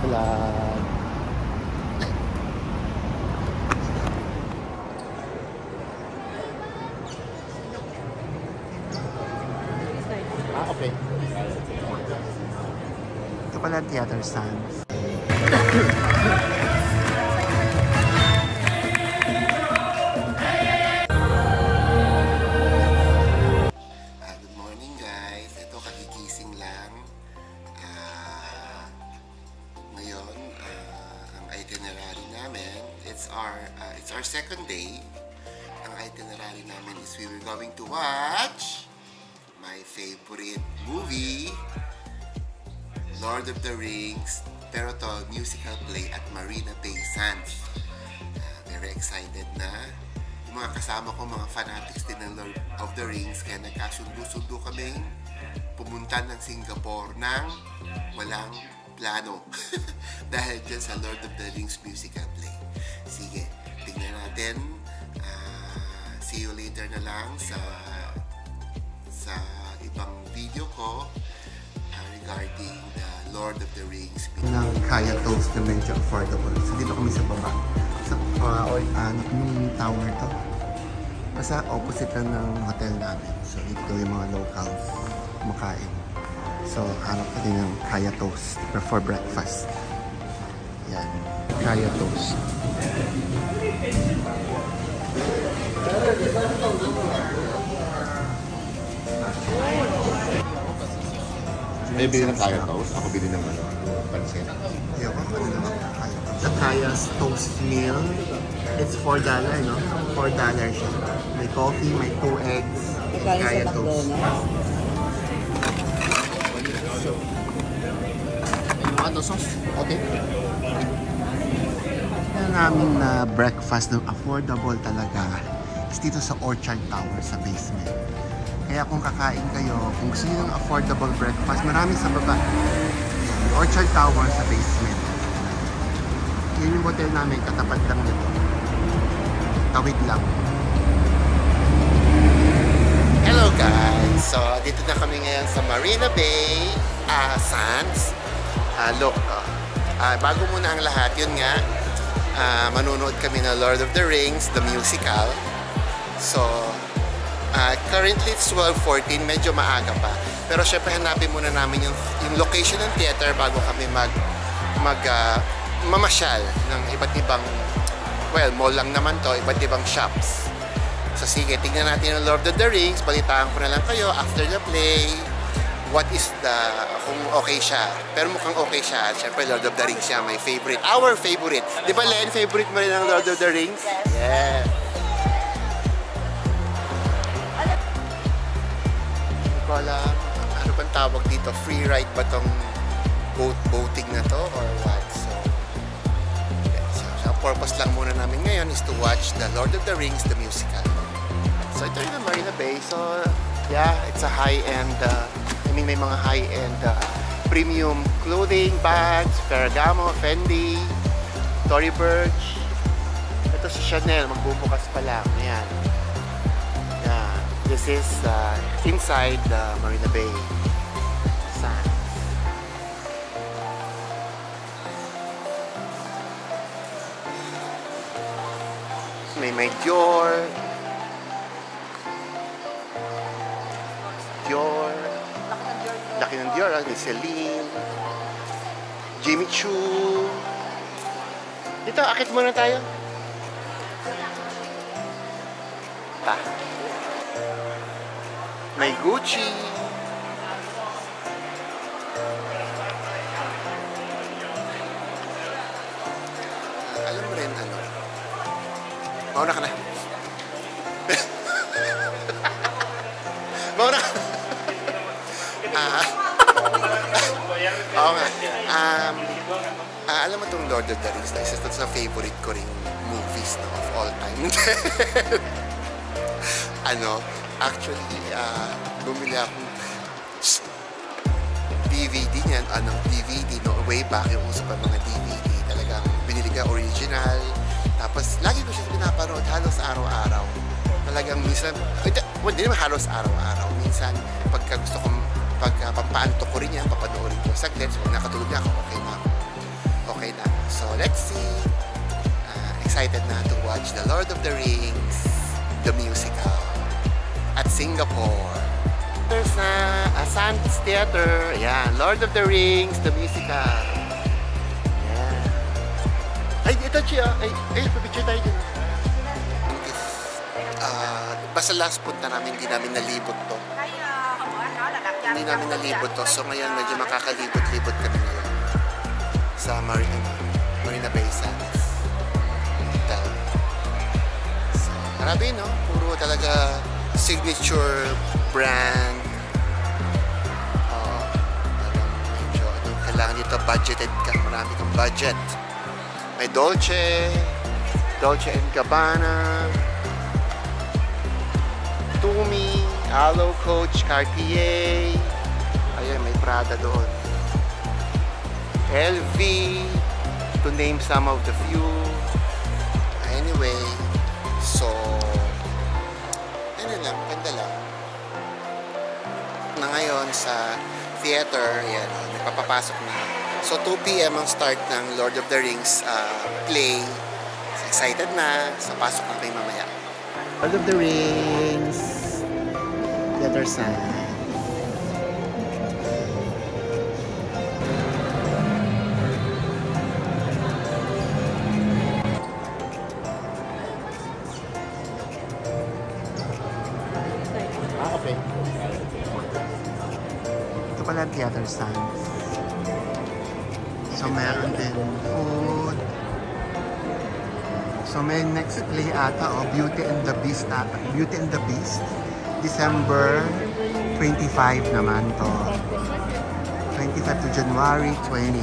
vlog. Okay. Ito pala Theater Sans. Good morning guys. Ito kagigising lang. Ngayon, ang itinerary namin, it's our second day. Ang itinerary namin is we were going to watch my favorite movie, Lord of the Rings, pero to musical play at Marina Bay Sands. Very excited na. Yung mga kasama ko, mga fanatics din ng Lord of the Rings, kaya nagkasundo-sundo kaming pumunta ng Singapore nang walang plano. Dahil dyan sa Lord of the Rings musical play. Sige, tingnan natin. See you later na lang sa ibang video ko regarding the Lord of the Rings. Ng Kaya Toast na medyo affordable. So dito kami sa baba. Sa yung tower to. Basta opposite lang ng hotel namin. So dito yung mga locals kumakain. So hanap natin ng Kaya Toast for breakfast. Yan. Kaya Toast. May bili ng Kaya Toast, ako bili ng pansit. Ayoko, ano naman Kaya Toast. Sa Kaya's Toast Meal, it's $4, no? $4 siya. May coffee, may 2 eggs, Kaya Toast. Ano sauce? Okay. Yan namin na breakfast na affordable talaga is dito sa Orchard Tower sa basement. Kaya kung kakain kayo, kung gusto nyo ng affordable breakfast, marami sa baba. Orchard Tower sa basement. Yun yung hotel namin, katapat lang nito. Tawid lang. Hello guys! So, dito na kami ngayon sa Marina Bay Sands. Look, bago muna ang lahat, yun nga, manunood kami ng Lord of the Rings, the musical. So, currently it's 12:14, medyo maaga pa. Pero syempre hanapin muna namin yung location ng theater bago kami mamasyal ng iba't ibang, well, mall lang naman to, iba't ibang shops. So sige, tignan natin yung Lord of the Rings, balitaan ko na lang kayo after the play, what is kung okay siya. Pero mukhang okay siya. Syempre Lord of the Rings siya, my favorite, our favorite. Di ba Len, favorite mo rin ang Lord of the Rings? Yeah. Wala, ano bang tawag dito? Free ride ba tong boating na to or what? So, ang purpose lang muna namin ngayon is to watch the Lord of the Rings, the musical. So ito rin ang Marina Bay. So yeah, it's a high-end, may mga high-end premium clothing, bags, Ferragamo, Fendi, Tory Burch. Ito si Chanel, magbubukas pa lang. Ayan. This is inside the Marina Bay Sands. May Dior, laki ng Dior, may Celine, Jimmy Choo. Dito, akit muna tayo. May Gucci. Alam mo rin ano. Mauna ka na. Mauna ka. Oo nga. Alam mo itong Lord of the Rings na isa sa favorite ko ring movies of all time. Actually, bumili akong DVD niyan, DVD, no? Way back yung uso pa mga DVD. Talagang binili ka original. Tapos, lagi ko siya pinapanood halos araw-araw. Talagang minsan, hindi naman halos araw-araw. Minsan, pagka gusto kong, pampaanto ko rin yan, papanoorin ko saglit. So, nakatulog na ako, okay na ako. So let's see. Excited na to watch The Lord of the Rings, the musical, at Singapore. There's na Sands Theater. Ayan, Lord of the Rings, the musical. Ayan. Ay, ito siya. Ay, papicture tayo dun. Basta last punta namin, hindi namin nalibot to. Hindi namin nalibot to. So ngayon, medyo makakalibot-libot kami ngayon sa Marina Bay Sands Hotel. So, grabe, no? Puro talaga signature brand. Medyo kailangan dito budgeted ka. Marami kang budget. May Dolce & Gabbana, Tumi, Alo Coach, Cartier. Ayan, may Prada doon. LV, to name some of the few. Anyway, so ano lang, ganda lang. Na ngayon sa theater, ayan, nagpapapasok na. So 2 PM ang start ng Lord of the Rings play. So, excited na. So pasok na kayo mamaya. Lord of the Rings, theater side. Okay. Ito pala ang theater stands. So meron din food. So may next play ata, Beauty and the Beast ata. Beauty and the Beast. December 25 naman to. 25 to January 20.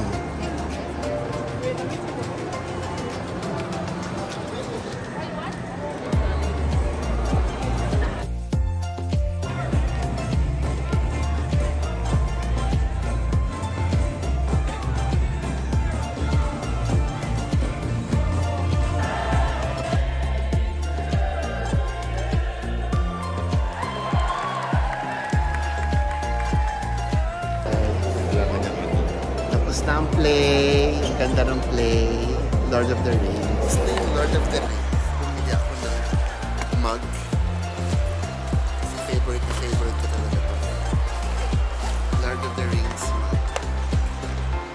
Na ang play, ang ganda ng play, Lord of the Rings. Lord of the Rings. Bumili ako ng mug. Kasi favorite ko talaga ito. Lord of the Rings mug.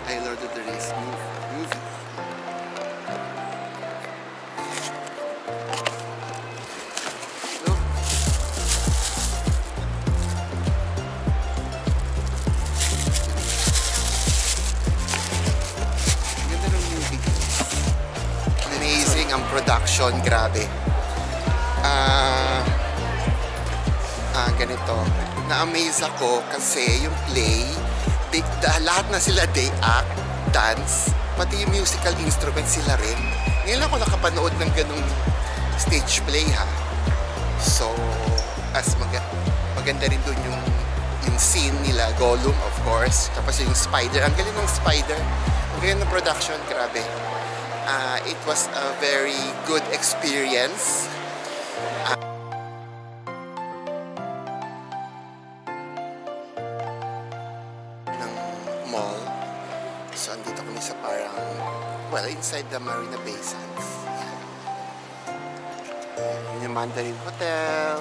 Ay, Lord of the Rings movie. Look. Ang production, grabe. Ganito. Na-amaze ako kasi yung play, lahat na sila they act, dance, pati yung musical instruments sila rin. Ngayon ako nakapanood ng ganung stage play, ha. So, as maganda rin dun yung scene nila, Gollum, of course. Tapos yung spider, ang galing ng spider. Ang galing ng production, grabe. It was a very good experience. Ng mall. So, andito kami sa parang, well, inside the Marina Bay Sands. Yun yung Mandarin Hotel.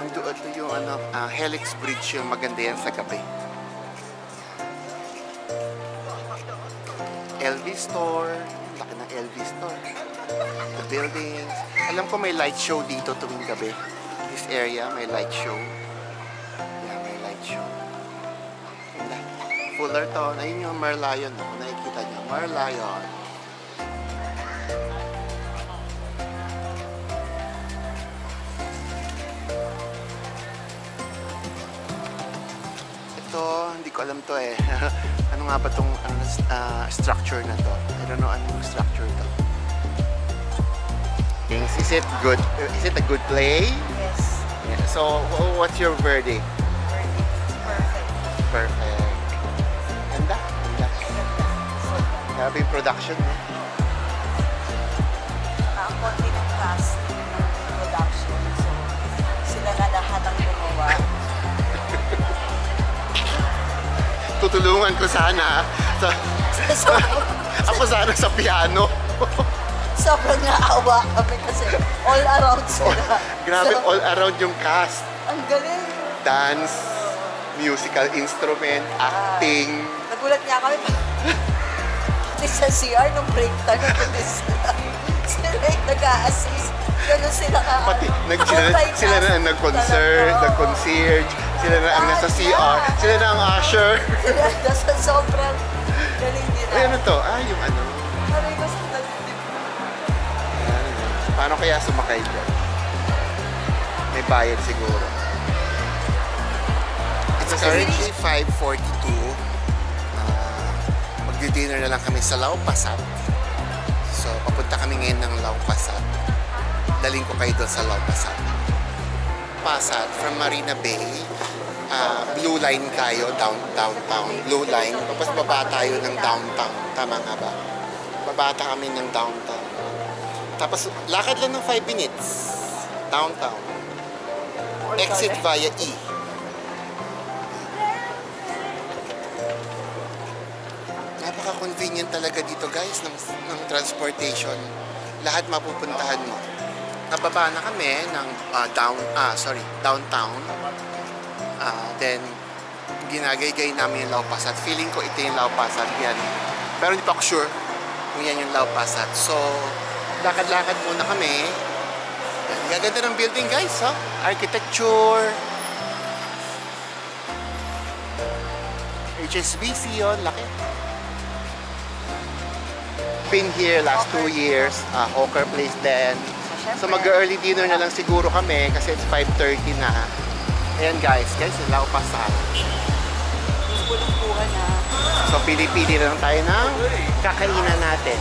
Ang doon yung Helix Bridge, yung maganda yan sa gabi. LV store, laki ng LV store. The buildings. Alam ko may light show dito tuwing gabi. This area, may light show. Yeah, may light show. Ganda. Fullerton. Ayun yung Merlion. Kung nakikita nyo, Merlion. Ito, hindi ko alam to eh. Ano nga ba itong structure na to? I don't know anong structure to. Is it good? Is it a good play? Yes. Yeah. So, what's your verdict? Perfect. Perfect. Ganda? Ganda. Grabe yung production, no? Ang konti ng cast ng production. So, sila na lahat ang gumawa. Tutulungan ko sana. So, Ako sana sa piano. sobrang naawa kami kasi all around sila. Grabe, So, all around yung cast. ang galing. Dance, musical instrument, acting. Nagulat nga kami. Pati sa CR nung break time, sila yung nag-a-assist. Ganun sila ka. Pati sila na ang nag-concert, sila na ang nasa CR, sila na ang usher. Sila nasa sobrang galing nila. Ay, ano to? Ah, yung ano. Sabi ko sa nalilip. Paano kaya sumakay dyan? May bayad siguro. It's currently 5:42. Magdi-dinner na lang kami sa Lau Pasat. So, papunta kami ngayon ng Lau Pasat. Daling ko kayo doon sa Lau Pasat. Pasat from Marina Bay. Blue line tayo, downtown. Blue line. Tapos baba tayo ng downtown. Tama nga ba? Babata kami ng downtown. Tapos lakad lang ng 5 minutes. Downtown. Exit via E. Napaka-convenient talaga dito guys ng transportation. Lahat mapupuntahan mo. Nababa na kami ng downtown. Then ginagaygay namin yung Lau Pasat. Feeling ko ito yung Lau Pasat yan. Pero hindi pa ako sure kung yan yung Lau Pasat. So, lakad-lakad muna kami. Gaganda ng building guys, ha? Architecture. HSBC yun, laki. Been here last 2 years. Hawker Place din. So mag-early dinner na lang siguro kami kasi it's 5:30 na. Ayan guys, yung Lau Pasat. Bulong-buhan na. So pili-pili na lang tayo ng kakainan natin.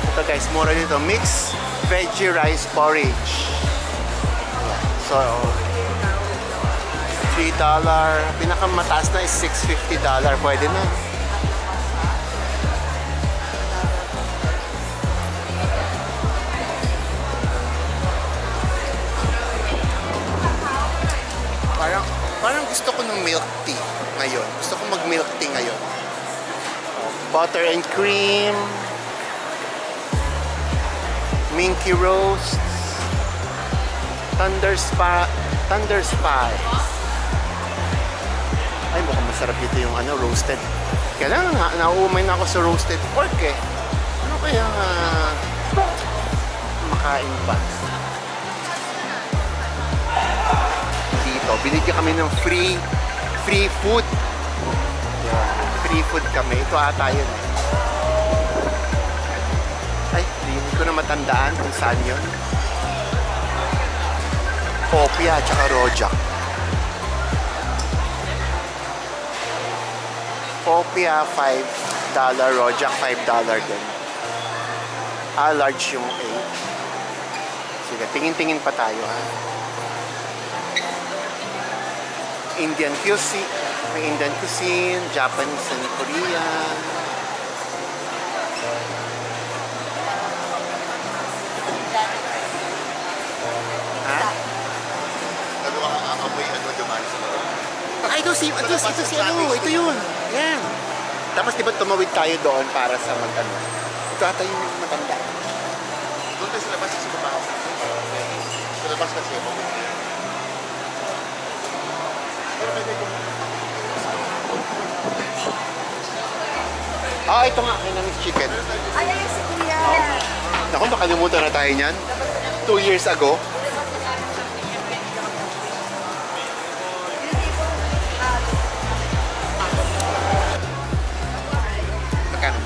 Ito guys, mura dito. Mixed veggie rice porridge. So, $3. Pinakamataas na is $6.50. Pwede na. Parang gusto ko ng milk tea ngayon. Gusto ko mag-milk tea ngayon. Butter and cream. Minky roast. Thunder spice. Ay, mukhang masarap dito yung roasted. Kailangan nauumay na ako sa roasted pork eh. Ano kaya makain pa? Dito, binigyan kami ng free food. Yan, free food kami. Ito ata yun. Ay, hindi ko na matandaan kung saan yun. Popia at saka rojak. Popia $5, rojak $5 din. Large yung 8. Sige, tingin-tingin pa tayo ha. Indian cuisine, may Indian cuisine, Japanese and Korean. Ha? Ay, ito ito yun. Yan. Tapos di ba tumawid tayo doon para sa mag-ano. Ito ata yung matanda. Doon tayo sa labas kasi baba. Sa labas kasi ako. Ito nga, Hainanese chicken. Ay, si Kuya. Naku, nakalimutan na tayo niyan. 2 years ago. Magkano?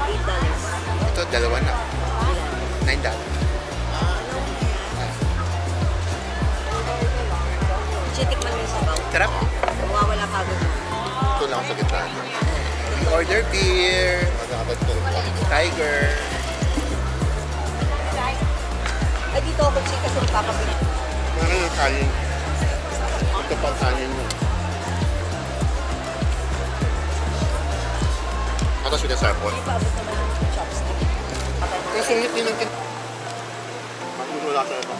$8. Ito, dalawa na. $9. Chitikman mo yung sabaw. Sarap. Mawawala ka agad. Ito lang sa gitna. We order beer. Tiger. Ay, dito ako kasi nagpapabili. Meron yung kanin. Ito pang kanin mo. Tapos with the sarpon. Hindi pa abot naman yung chopstick. Kasi ngit din ang magmumula sa ito.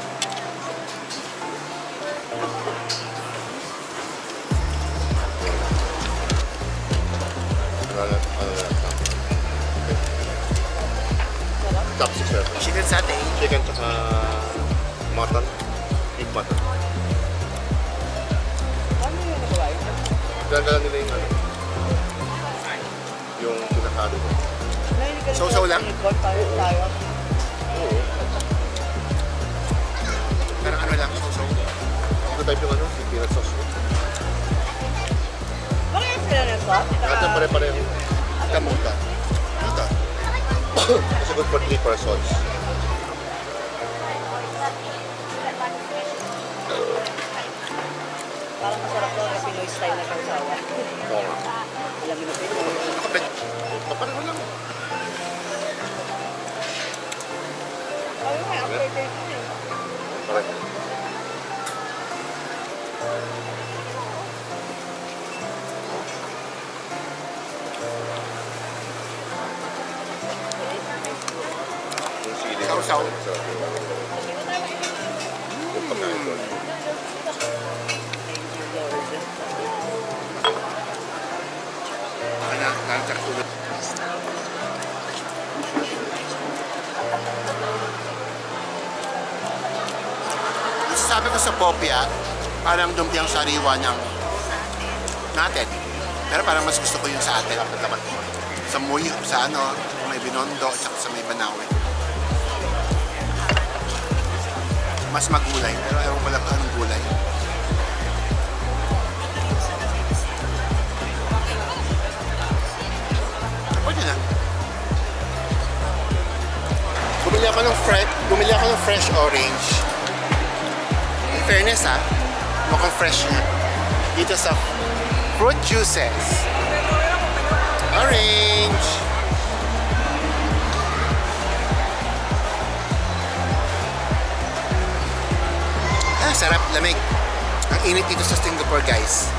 Chicken satay. Chicken tsaka mutton. Big mutton. Ano yung nagawa yun? Gagawin nila yung ano. Yung pinakalo ko. Sausaw lang? Tayo. Oo. Pero ano lang, sausaw. Ito type yung ano, yung peanut sauce. Parehas sila ng sauce? Lahat na pare-pareho. Kamuta. Ano to? Kasi good for 3 persons. Parang masarap daw na Pinoy style na sausawan. Oo nga. Alam mo na Pinoy. Kapit. Papareho lang. Ayun nga, ang perfect yun. Pareho. Yung sili. Sausaw. Yung pagkain doon. Thank you, Lord. Ano, nalagsak tulad. Sabi ko sa Popia, parang dumpiang sariwa ng natin. Pero parang mas gusto ko yung sa atin. Sa Muy, sa ano, may Binondo, at saka sa may Banawe. Mas magulay, pero ewan ko lang anong gulay. Pwede na. Bumili ako ng fresh orange. In fairness mukhang fresh na. Dito sa fruit juices. Orange! Sarap, lamig. Ang init dito sa Singapore, guys.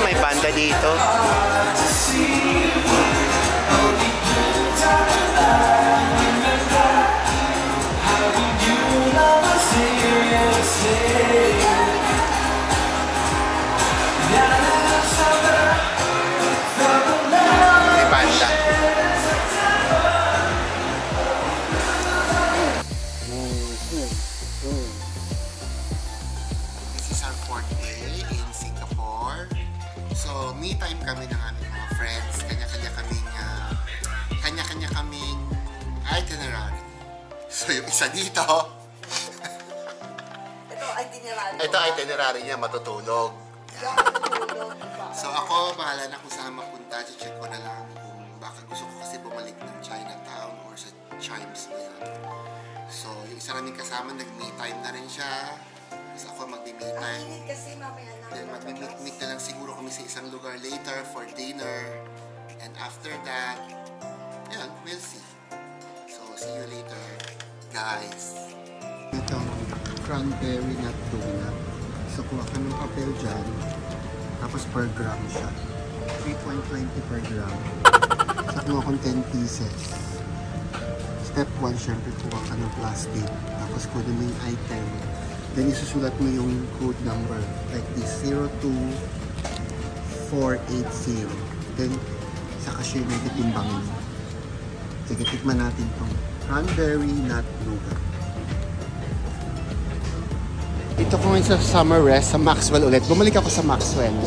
May banda dito. May banda. This is our 4th day in Singapore. So, me time kami ng aming mga friends. Kanya-kanya kaming itinerary. So, yung isa dito, ito itinerary niya, matutulog. So, ako, bahala na kung saan mapunta. Check ko na lang kung baka gusto ko kasi bumalik ng Chinatown or sa Chimes na yan. So, yung isa namin kasama, nag-me time na rin siya. Tapos ako mag-me time. Then mag-meet na lang siguro kami sa isang lugar later for dinner. And after that, yun, we'll see. So, see you later, guys. Itong cranberry nut tuna. So, kuha ka ng papel dyan. Tapos per gram siya. 3.20 per gram. So, kuha kong 10 pieces. Step 1, syempre kuha ka ng plastic. Tapos kuha mo yung item. Then, isusulat mo yung code number. Like this, 02480. Then, sa cashier na titimbangin. Sige, tikman natin itong cranberry nut nougat. Ito ko ngayon sa Summer Rest, sa Maxwell ulit. Bumalik ako sa Maxwell.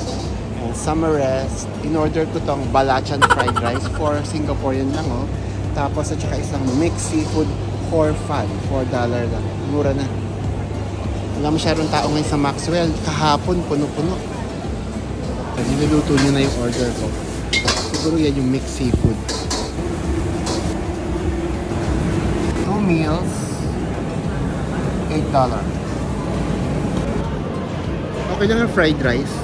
Summer Rest. In-order ko itong Balacan fried rice for Singaporean lang, oh. Tapos, at saka isang mixed seafood hor fun. $4 lang. Mura na. Wala masyadong tao ngayon sa Maxwell. Kahapon, puno-puno. Niluluto nyo na yung order ko. Siguro yan yung mixed seafood. 2 meals, $8. Okay lang ang fried rice.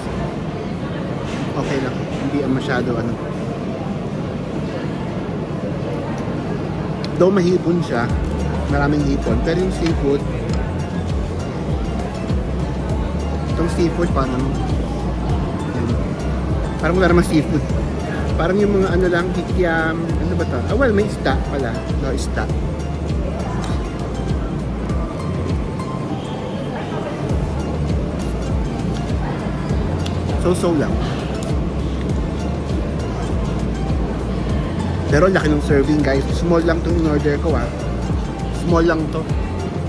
Okay lang. Hindi masyado ano. Though mahipon siya. Maraming hipon. Pero yung seafood, itong seafood parang wala namang seafood. Parang yung mga ano lang, kikiam, ano ba ito? Well, may isda pala. No, isda. So lang. Pero laki ng serving guys. Small lang itong in-order ko Small lang to.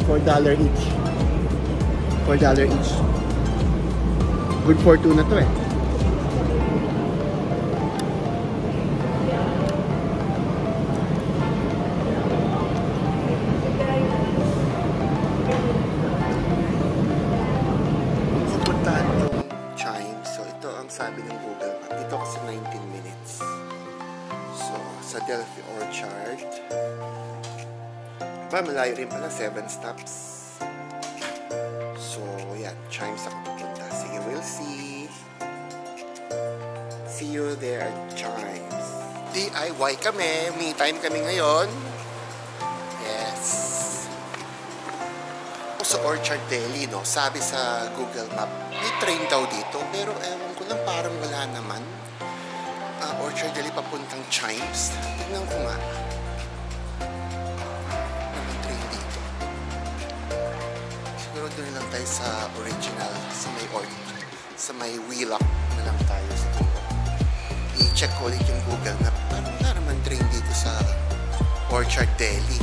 $4 each. $4 each. Good for 2 na to eh. Pupuntahan yung Chime. So ito ang sabi ng Google Map. Dito kasi 19 minutes. So sa Delphi Orchard. Malayo rin pala, 7 stops. So yan, Chimes ako pupunta. Sige, we'll see. See you there at Chimes. DIY kami. Me time kami ngayon. Yes. Sa Orchard Deli, no? Sabi sa Google Map, may train daw dito. Pero ewan ko lang, parang wala naman. Orchard Deli papuntang Chimes. Tignan ko nga. May train dito. Siguro doon lang tayo sa original, sa may Wheelock na lang tayo siguro. I-check ko ulit yung Google Map. Parang wala naman train dito sa Orchard Deli.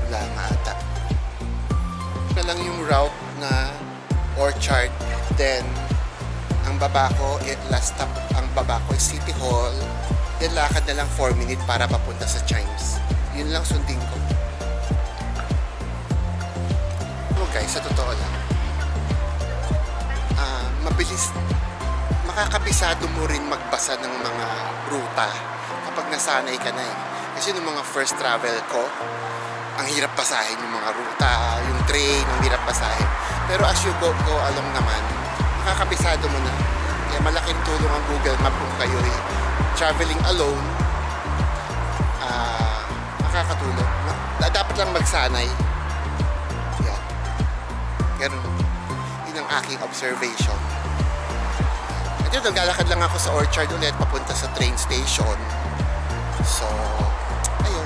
Wala nga ata. Ito lang yung route na Orchard. Then, ang baba ko, last stop, ang baba ko is City Hall. Then, lakad na lang 4 minutes para papunta sa Chimes. Yun lang sundin ko. Guys, sa totoo lang, mabilis, makakabisado mo rin magbasa ng mga ruta kapag nasanay ka na eh. Kasi nung mga first travel ko, ang hirap basahin yung mga ruta, yung train, ang hirap basahin. Pero as you go along naman, makakabisado mo na. Kaya malaking tulong ang Google Map kung kayo ay traveling alone. Makakatulong. Dapat lang magsanay. Ganun. Yun ang aking observation. At yun, naglalakad lang ako sa Orchard ulit papunta sa train station. So, ayun.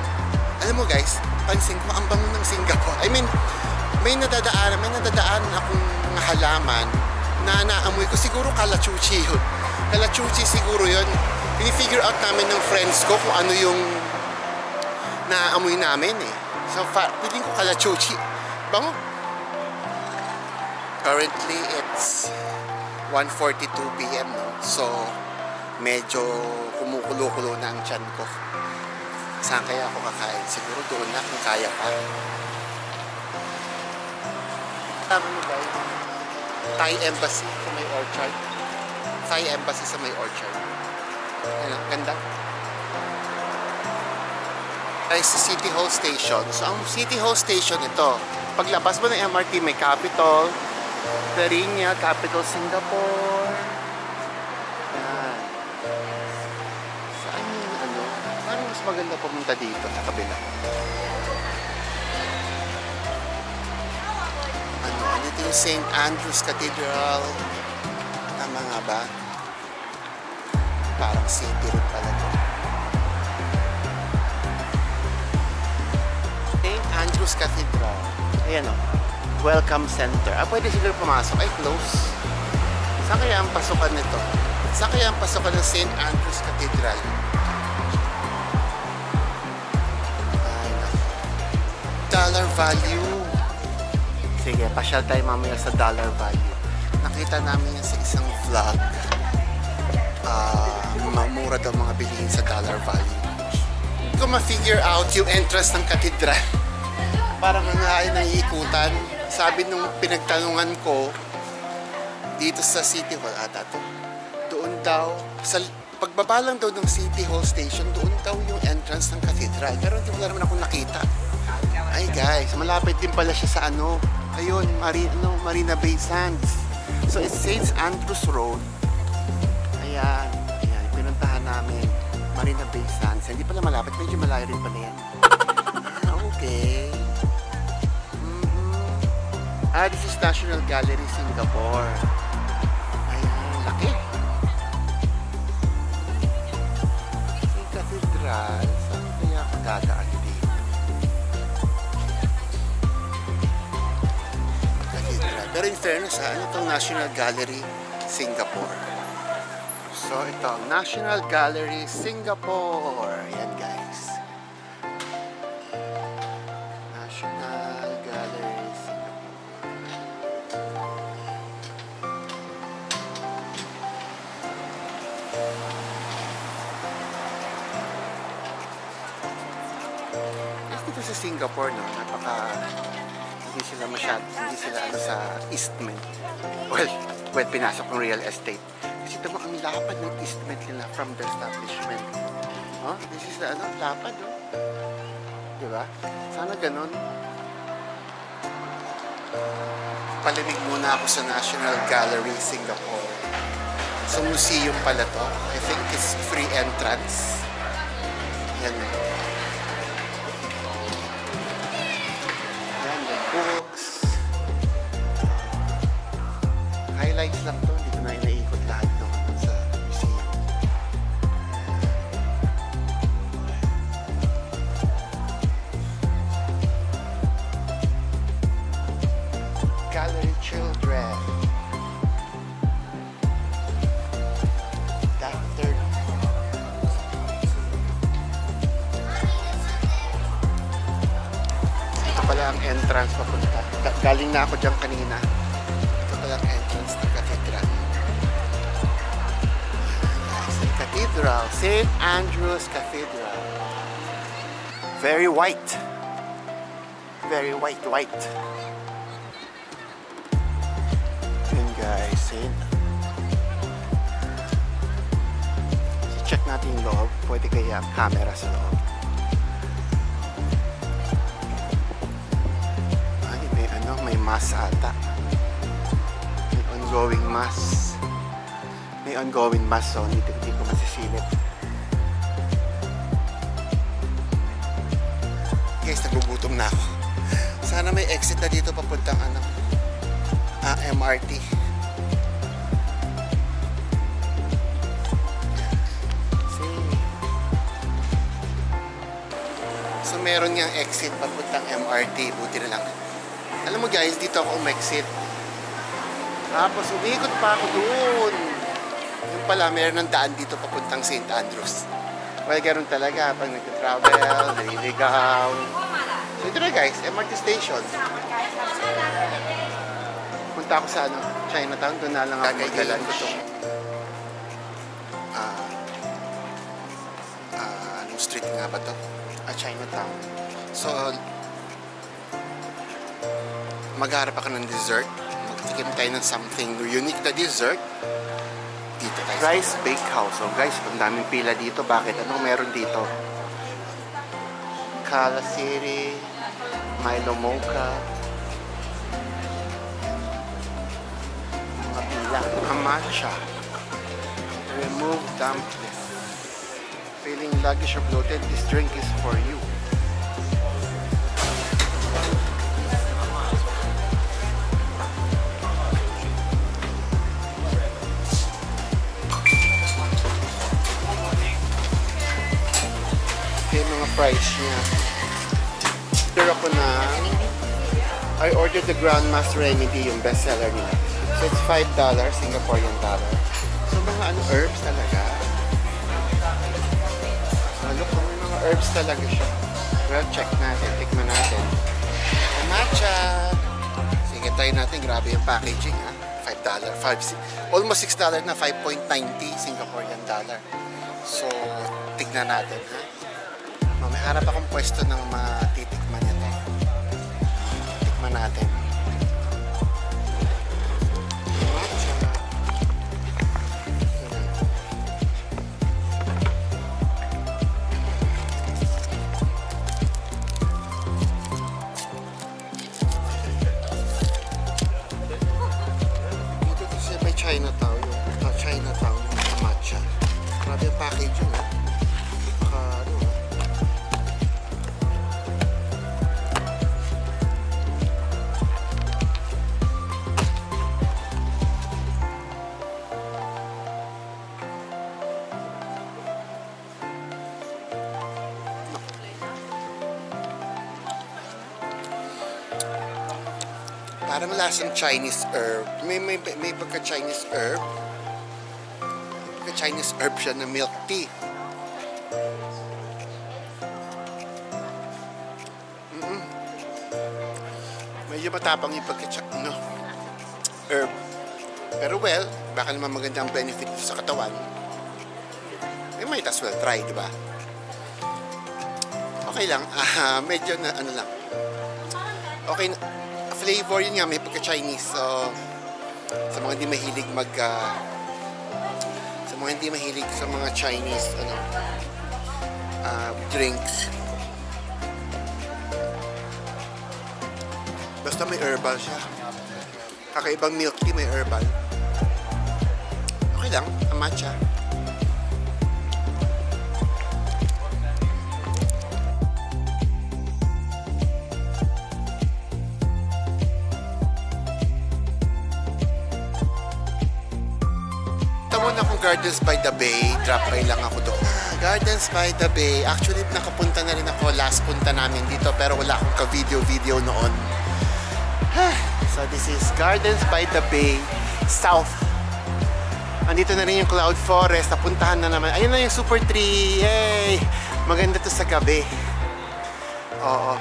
Alam mo guys, pansin ko ang bango ng Singapore. I mean, may nadadaanan akong mga halaman na naamoy ko. Siguro kalachuchi yun. Kalachuchi siguro yun. Pinifigure out namin ng friends ko kung ano yung naamoy namin eh. So, piling ko kalachuchi. Bango. Currently, it's 1:42 p.m. no? So, medyo kumukulo-kulo na ang tiyan ko. Saan kaya ako kakain? Siguro doon na kung kaya pa. Tama mo ba? Thai Embassy sa may Orchard. Thai Embassy sa may Orchard. Ayan, ganda. Tayo sa City Hall Station. So, ang City Hall Station ito. Paglabas mo ng MRT, may Capitol, Perinya, Capital Singapore. Yan. Saan yung ano? Parang mas maganda pumunta dito sa kabila. Dito yung St. Andrew's Cathedral. Tama nga ba? Parang city rin pala to. St. Andrew's Cathedral. Ayan o. Welcome Center. Pwede siguro pumasok. Ay, close. Saan kaya ang pasukan nito? Saan kaya ang pasukan ng St. Andrew's Cathedral? Ay, Dollar Value. Sige, pasyal tayo mamaya sa Dollar Value. Nakita namin yan sa isang vlog. Mamura daw mga bilihin sa Dollar Value. Hindi ko ma-figure out yung entrance ng katedral. Parang ang naiikutan. Sabi nung pinagtanungan ko dito sa City Hall ata to, doon daw sa pagbaba lang daw ng City Hall Station, doon daw yung entrance ng cathedral. Pero hindi wala naman akong nakita. Ay guys, malapit din pala siya sa ano, ayun, Marina Bay Sands. So it's St. Andrews Road. Ayan, pinuntahan namin Marina Bay Sands. Hindi pala malapit, medyo malayo rin pala yan. Okay. This is National Gallery, Singapore. Ayan, laki. Yung cathedral, saan kaya ako dadaan dito? Pero in fairness, ano itong National Gallery Singapore? So, ito, National Gallery Singapore. Yan, guys. National Gallery Singapore. Guys, dito sa Singapore, no, hindi sila ano sa eastment. Well, pinasok ng real estate. Kasi ito ang lapad ng eastment nila from the establishment. Oh, this is the lapad, oh. Diba? Sana ganun. Palamig muna ako sa National Gallery Singapore. Sa museum pala to. I think it's free entrance. Yan. Books. Highlights lang to, hindi ko na inaikot lahat doon sa museum. Gallery Children. Dr. Ito pala ang entrance papunta. Galing na ako dyan kanina. Ito pala ang entrance ng cathedral. Cathedral. St. Andrew's Cathedral. Very white. Very white. And guys, St. So check natin yung loob. Pwede kaya camera sa loob. May mass ata. May ongoing mass. So hindi ko masisilip. Guys, nagugutom na ako. Sana may exit na dito papuntang MRT. So meron niyang exit papuntang MRT. Buti na lang. Alam mo guys, dito ako umexit. Tapos umikot pa ako doon. Yung pala, meron ng daan dito papuntang St. Andrews. Well, ganoon talaga. Pag nag-travel, naliligaw. So ito na guys, MRT station. Punta ako sa Chinatown. Doon na lang ako magalan ko itong anong street nga ba to? Chinatown. So, magharap ako ng dessert. Magtikim tayo ng something unique na dessert. Dito tayo. Rice Bakehouse. So guys, ang daming pila dito. Bakit? Anong meron dito? Kala City, Milo Mocha, mga pila. Matcha. Remove dampness. Feeling sluggish or bloated? This drink is for you. Price niya. Order ako na I ordered the Grandmaster Remedy, yung bestseller nila. So it's $5 Singaporean dollar. So mga herbs talaga. Look, may mga herbs talaga siya. Well, check natin, tikman natin. Matcha! Sige, try natin. Grabe yung packaging, ha? $5. Almost $6 na, 5.90 Singaporean dollar. So, tignan natin, ha? May harap akong pwesto ng matitikman nito. Tikman natin. Dito kasi may Chinatown yung matcha. Grabe yung packaging, ha? Parang lasang Chinese herb. May pagka-Chinese herb. Pagka-Chinese herb siya na milk tea. Medyo matapang yung herb. Pero well, baka naman maganda ang benefit sa katawan. We might as well try, di ba? Okay lang. Medyo na ano lang. Okay, flavor yun nga, may pagka-Chinese. So, sa mga hindi mahilig sa mga Chinese drinks. Basta may herbal siya. Kakaibang milk tea, may herbal. Okay lang, ang matcha. Muna akong Gardens by the Bay. Drop by lang ako doon. Gardens by the Bay. Actually, nakapunta na rin ako. Last punta namin dito. Pero wala akong ka-video noon. So, this is Gardens by the Bay South. Andito na rin yung Cloud Forest. Napuntahan na naman. Ayun na yung Super Tree. Yay! Maganda to sa gabi. Oo.